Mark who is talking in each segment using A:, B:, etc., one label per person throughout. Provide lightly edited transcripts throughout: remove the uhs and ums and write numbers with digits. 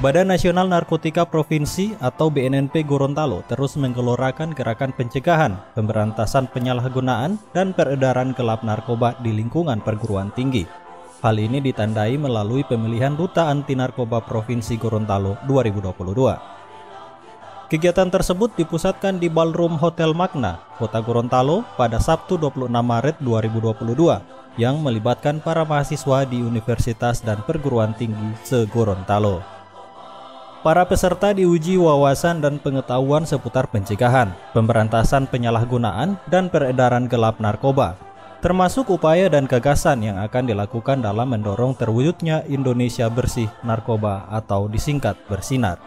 A: Badan Nasional Narkotika Provinsi atau BNNP Gorontalo terus menggelorakan gerakan pencegahan, pemberantasan penyalahgunaan, dan peredaran gelap narkoba di lingkungan perguruan tinggi. Hal ini ditandai melalui pemilihan Duta Anti Narkoba Provinsi Gorontalo 2022. Kegiatan tersebut dipusatkan di Ballroom Hotel Magna, Kota Gorontalo pada Sabtu 26 Maret 2022 yang melibatkan para mahasiswa di universitas dan perguruan tinggi se-Gorontalo. Para peserta diuji wawasan dan pengetahuan seputar pencegahan, pemberantasan penyalahgunaan, dan peredaran gelap narkoba, termasuk upaya dan gagasan yang akan dilakukan dalam mendorong terwujudnya Indonesia bersih narkoba atau disingkat Bersinar.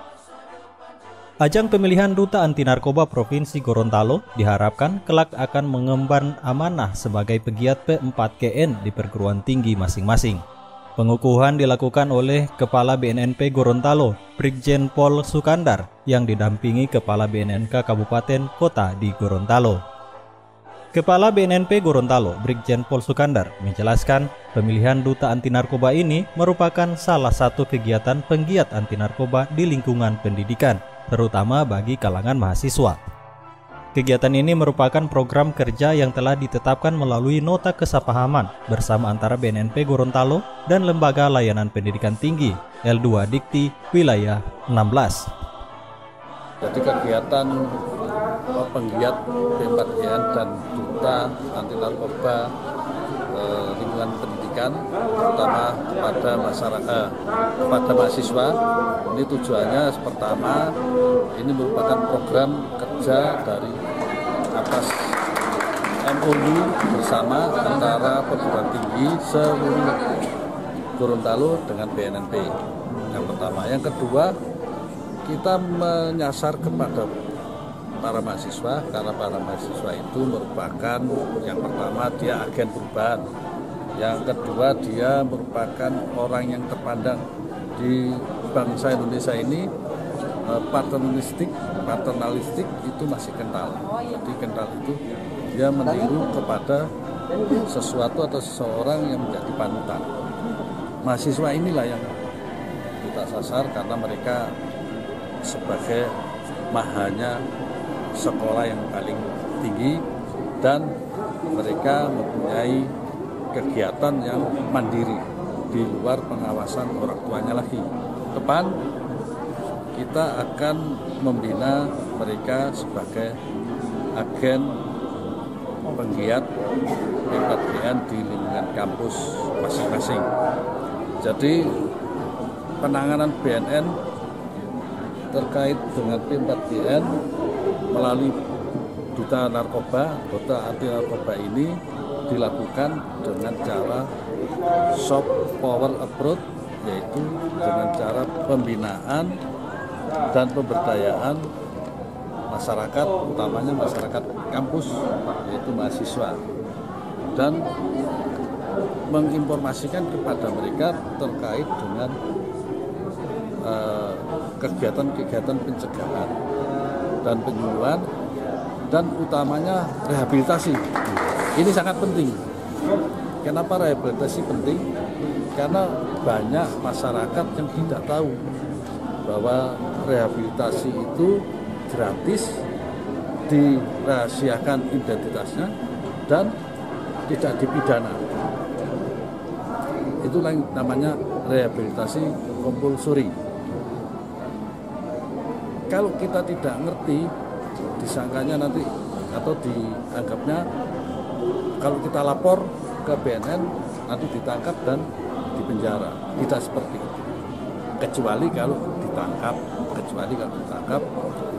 A: Ajang pemilihan Duta Anti Narkoba Provinsi Gorontalo diharapkan kelak akan mengemban amanah sebagai pegiat P4KN di perguruan tinggi masing-masing. Pengukuhan dilakukan oleh Kepala BNNP Gorontalo, Brigjen Pol Sukandar, yang didampingi Kepala BNNK Kabupaten Kota di Gorontalo. Kepala BNNP Gorontalo, Brigjen Pol Sukandar, menjelaskan pemilihan Duta Anti Narkoba ini merupakan salah satu kegiatan penggiat anti narkoba di lingkungan pendidikan, terutama bagi kalangan mahasiswa. Kegiatan ini merupakan program kerja yang telah ditetapkan melalui nota kesepahaman bersama antara BNNP Gorontalo dan Lembaga Layanan Pendidikan Tinggi L2 Dikti Wilayah 16.
B: Jadi kegiatan penggiat P4KN dan Duta Anti Narkoba lingkungan pendidikan, terutama kepada masyarakat, kepada mahasiswa, ini tujuannya pertama, ini merupakan program kerja dari atas MOU bersama antara perguruan tinggi seluruh Gorontalo dengan BNNP. Yang pertama, yang kedua, kita menyasar kepada para mahasiswa karena para mahasiswa itu merupakan yang pertama dia agen perubahan, yang kedua dia merupakan orang yang terpandang di bangsa Indonesia ini. Paternalistik itu masih kental. Jadi kental itu dia meniru kepada sesuatu atau seseorang yang menjadi panutan. Mahasiswa inilah yang kita sasar karena mereka sebagai mahanya sekolah yang paling tinggi dan mereka mempunyai kegiatan yang mandiri di luar pengawasan orang tuanya lagi. Depan kita akan membina mereka sebagai agen penggiat P4KN di lingkungan kampus masing-masing. Jadi penanganan BNN terkait dengan P4KN melalui Duta Narkoba, Duta Anti Narkoba ini dilakukan dengan cara soft power approach, yaitu dengan cara pembinaan dan pemberdayaan masyarakat, utamanya masyarakat kampus, yaitu mahasiswa, dan menginformasikan kepada mereka terkait dengan kegiatan-kegiatan pencegahan dan penyuluhan dan utamanya rehabilitasi. Ini sangat penting. Kenapa rehabilitasi penting? Karena banyak masyarakat yang tidak tahu bahwa rehabilitasi itu gratis, dirahasiakan identitasnya, dan tidak dipidana. Itulah yang namanya rehabilitasi kompulsori. Kalau kita tidak ngerti, disangkanya nanti atau dianggapnya kalau kita lapor ke BNN nanti ditangkap dan dipenjara. Tidak seperti itu. Kecuali kalau ditangkap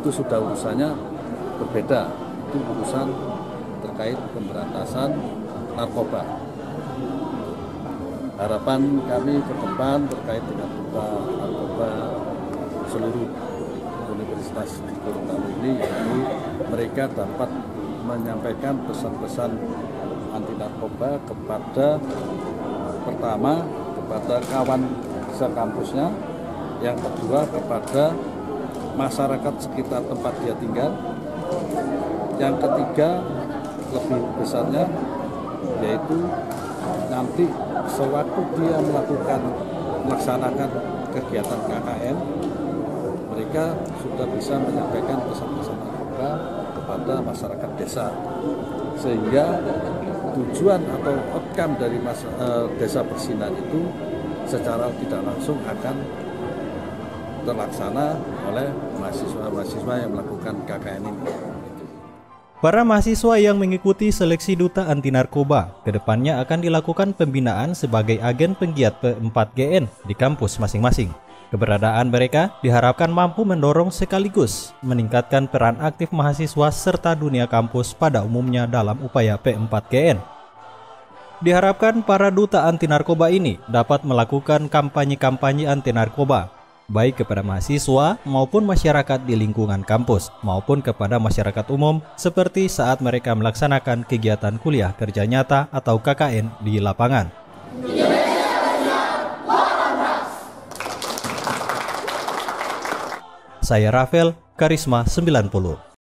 B: itu sudah urusannya berbeda. Itu urusan terkait pemberantasan narkoba. Harapan kami ke depan terkait dengan Duta Narkoba seluruh universitas di Gorontalo ini, yaitu mereka dapat menyampaikan pesan-pesan anti narkoba kepada pertama kepada kawan sekampusnya, yang kedua kepada masyarakat sekitar tempat dia tinggal, yang ketiga lebih besarnya yaitu nanti sewaktu dia melaksanakan kegiatan KKN, mereka sudah bisa menyampaikan pesan-pesan terbuka kepada masyarakat desa, sehingga tujuan atau outcome dari desa bersinar itu secara tidak langsung akan terlaksana oleh mahasiswa-mahasiswa yang melakukan KKN ini.
A: Para mahasiswa yang mengikuti seleksi Duta Anti Narkoba kedepannya akan dilakukan pembinaan sebagai agen penggiat P4GN di kampus masing-masing. Keberadaan mereka diharapkan mampu mendorong sekaligus meningkatkan peran aktif mahasiswa serta dunia kampus pada umumnya dalam upaya P4GN. Diharapkan para duta anti narkoba ini dapat melakukan kampanye-kampanye anti narkoba, baik kepada mahasiswa maupun masyarakat di lingkungan kampus, maupun kepada masyarakat umum seperti saat mereka melaksanakan kegiatan kuliah kerja nyata atau KKN di lapangan. Saya Rafael, Karisma 90.